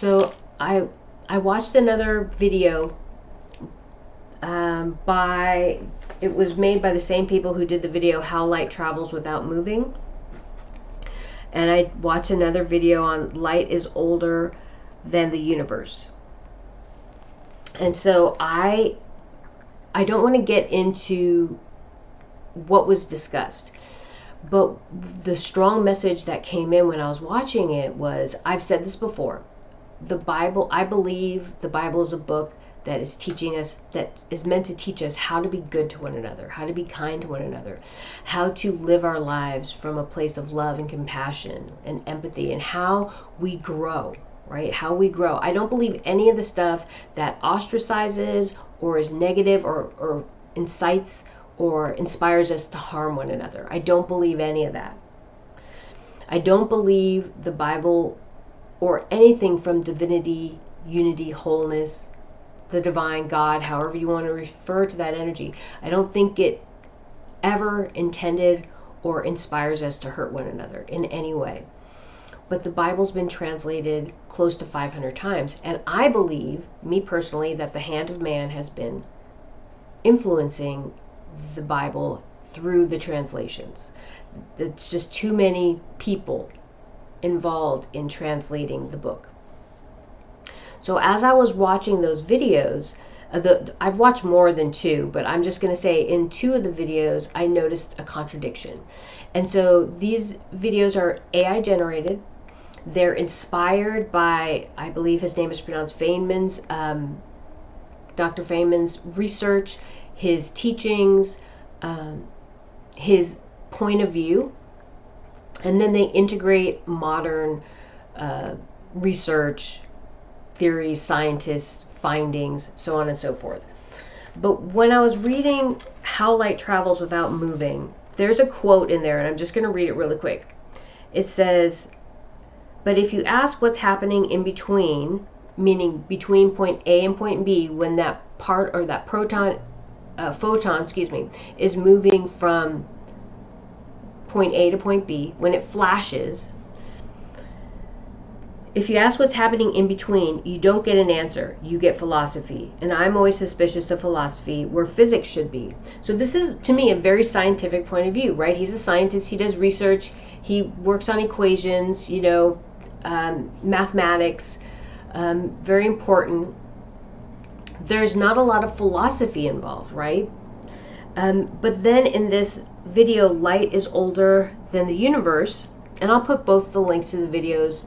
So I watched another video it was made by the same people who did the video How Light Travels Without Moving. And I watched another video on light is older than the universe. And so I don't want to get into what was discussed, but the strong message that came in when I was watching it was, I've said this before, the Bible, I believe the Bible is a book that is teaching us, that is meant to teach us how to be good to one another, how to be kind to one another, how to live our lives from a place of love and compassion and empathy, and how we grow, right? How we grow. I don't believe any of the stuff that ostracizes or is negative or incites or inspires us to harm one another. I don't believe any of that. I don't believe the Bible or anything from divinity, unity, wholeness, the divine God, however you want to refer to that energy. I don't think it ever intended or inspires us to hurt one another in any way. But the Bible's been translated close to 500 times. And I believe, me personally, that the hand of man has been influencing the Bible through the translations. It's just too many people involved in translating the book. So as I was watching those videos, I've watched more than two, but I'm just going to say in two of the videos, I noticed a contradiction. And so these videos are AI generated. They're inspired by, I believe his name is pronounced Feynman's, Dr. Feynman's research, his teachings, his point of view, and then they integrate modern research, theories, scientists, findings, so on and so forth. But when I was reading How Light Travels Without Moving, there's a quote in there, and I'm just going to read it really quick. It says, "But if you ask what's happening in between, meaning between point A and point B, when that part or that photon, is moving from point A to point B, when it flashes, if you ask what's happening in between, you don't get an answer. You get philosophy. And I'm always suspicious of philosophy where physics should be." So this is, to me, a very scientific point of view, right? He's a scientist. He does research. He works on equations, mathematics, very important. There's not a lot of philosophy involved, right? But then in this video, Light is Older Than the Universe, and I'll put both the links to the videos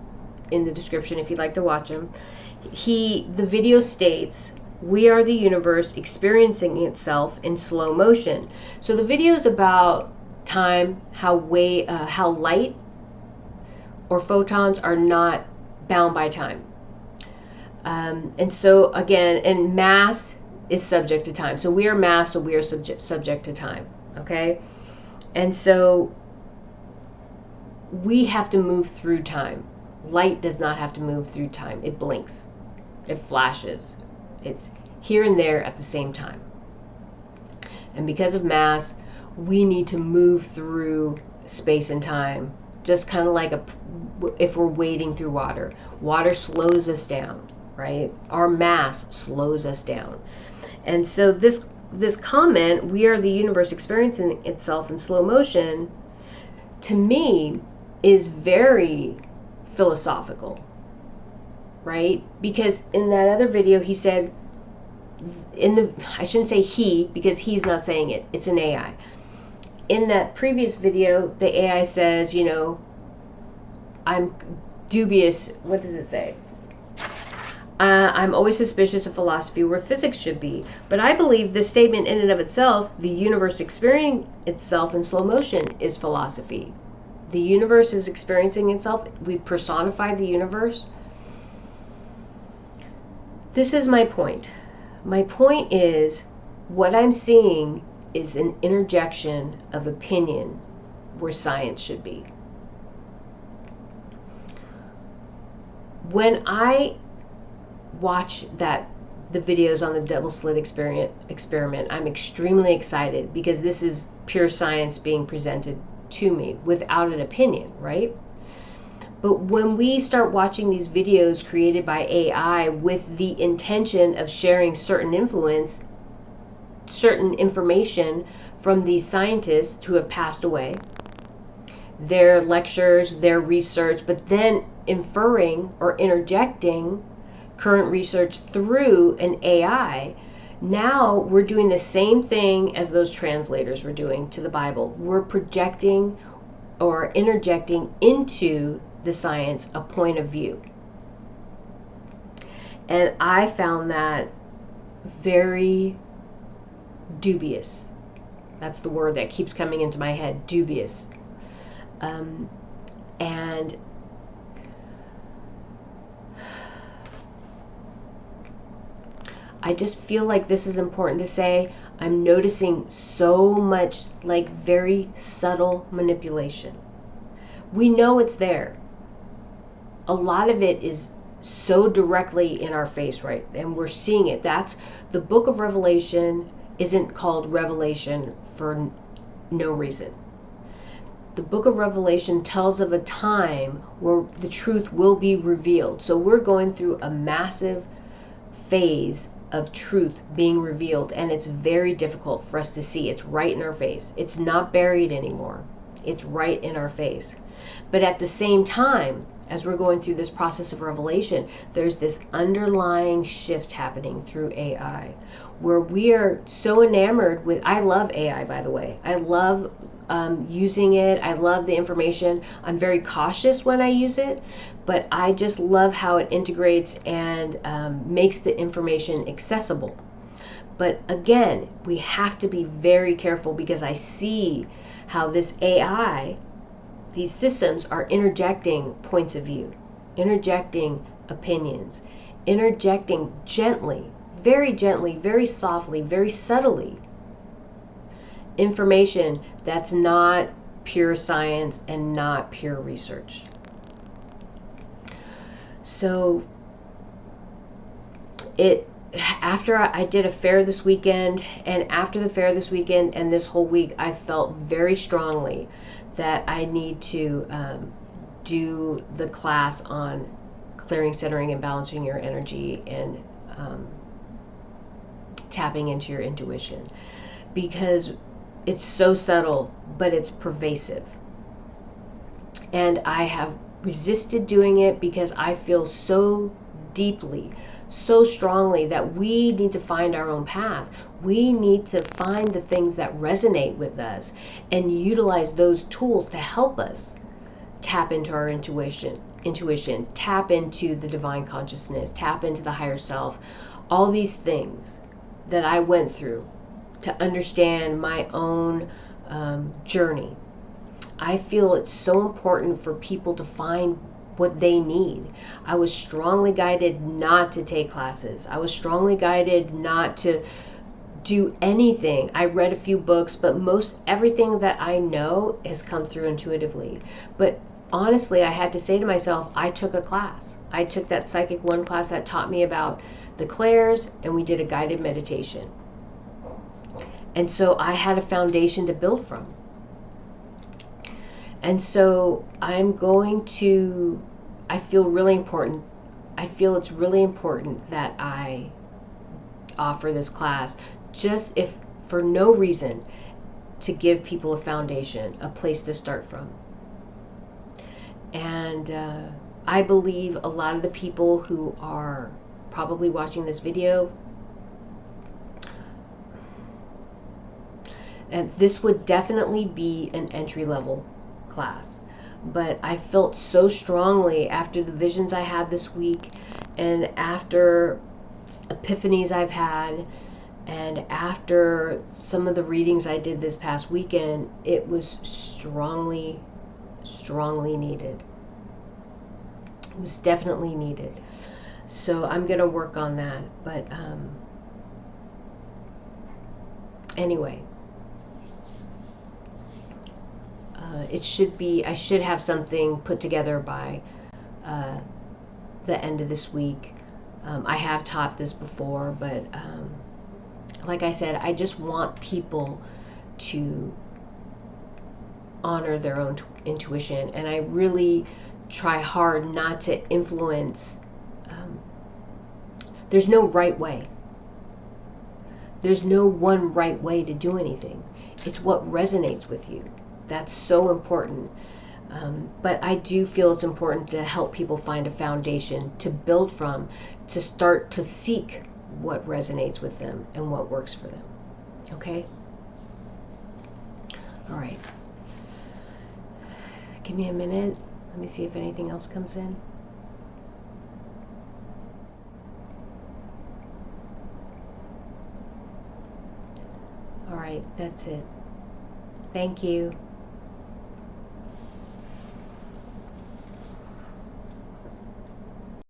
in the description if you'd like to watch them. The video states, "We are the universe experiencing itself in slow motion." So the video is about time, how light or photons are not bound by time. And so again, and mass is subject to time. So we are mass, so we are subject to time. Okay? And so we have to move through time. Light does not have to move through time. It blinks. It flashes. It's here and there at the same time. And because of mass, we need to move through space and time, just kind of like if we're wading through water. Water slows us down, right? Our mass slows us down. And so this comment, "We are the universe experiencing itself in slow motion," to me is very philosophical, right? Because in that other video he said, I shouldn't say he, because he's not saying it, it's an AI. In that previous video, the AI says, I'm dubious, what does it say? I'm always suspicious of philosophy where physics should be. But I believe this statement in and of itself, the universe experiencing itself in slow motion, is philosophy. The universe is experiencing itself. We've personified the universe. This is my point. My point is, what I'm seeing is an interjection of opinion where science should be. When I watch the videos on the double slit experiment, I'm extremely excited because this is pure science being presented to me without an opinion, right? But when we start watching these videos created by AI with the intention of sharing certain information from these scientists who have passed away, their lectures, their research, but then inferring or interjecting current research through an AI, now we're doing the same thing as those translators were doing to the Bible. We're projecting or interjecting into the science a point of view. And I found that very dubious. That's the word that keeps coming into my head, dubious. And I just feel like this is important to say. I'm noticing so much like very subtle manipulation. We know it's there. A lot of it is so directly in our face, right? And we're seeing it. That's the book of Revelation isn't called Revelation for no reason. The book of Revelation tells of a time where the truth will be revealed. So we're going through a massive phase of truth being revealed, and it's very difficult for us to see. It's right in our face. It's not buried anymore. It's right in our face. But at the same time, as we're going through this process of revelation, there's this underlying shift happening through AI, where we are so enamored with, I love AI, by the way. I love using it. I love the information. I'm very cautious when I use it, but I just love how it integrates and makes the information accessible. But again, we have to be very careful, because I see how this AI, these systems are interjecting points of view, interjecting opinions, interjecting gently, very softly, very subtly, information that's not pure science and not pure research. So after I did a fair this weekend, and after the fair this weekend and this whole week, I felt very strongly that I need to do the class on clearing, centering, and balancing your energy, and tapping into your intuition, because it's so subtle, but it's pervasive. And I have resisted doing it because I feel so deeply, so strongly that we need to find our own path. We need to find the things that resonate with us and utilize those tools to help us tap into our intuition, tap into the divine consciousness, tap into the higher self, all these things that I went through to understand my own journey. I feel it's so important for people to find what they need. I was strongly guided not to take classes. I was strongly guided not to do anything. I read a few books, but most everything that I know has come through intuitively. But honestly, I had to say to myself, I took a class. I took that Psychic 1 class that taught me about the clairs, and we did a guided meditation. And so I had a foundation to build from. And so I feel really important. I feel it's really important that I offer this class, just if for no reason, to give people a foundation, a place to start from. And I believe a lot of the people who are probably watching this video, and this would definitely be an entry-level class, but I felt so strongly after the visions I had this week, and after epiphanies I've had, and after some of the readings I did this past weekend, it was strongly needed. It was definitely needed. So I'm gonna work on that. But anyway, it should be, I should have something put together by the end of this week. I have taught this before, but like I said, I just want people to honor their own intuition, and I really try hard not to influence. There's no right way. There's no one right way to do anything. It's what resonates with you. That's so important. But I do feel it's important to help people find a foundation to build from, to start to seek what resonates with them and what works for them. Okay? All right. Give me a minute. Let me see if anything else comes in. All right, that's it. Thank you.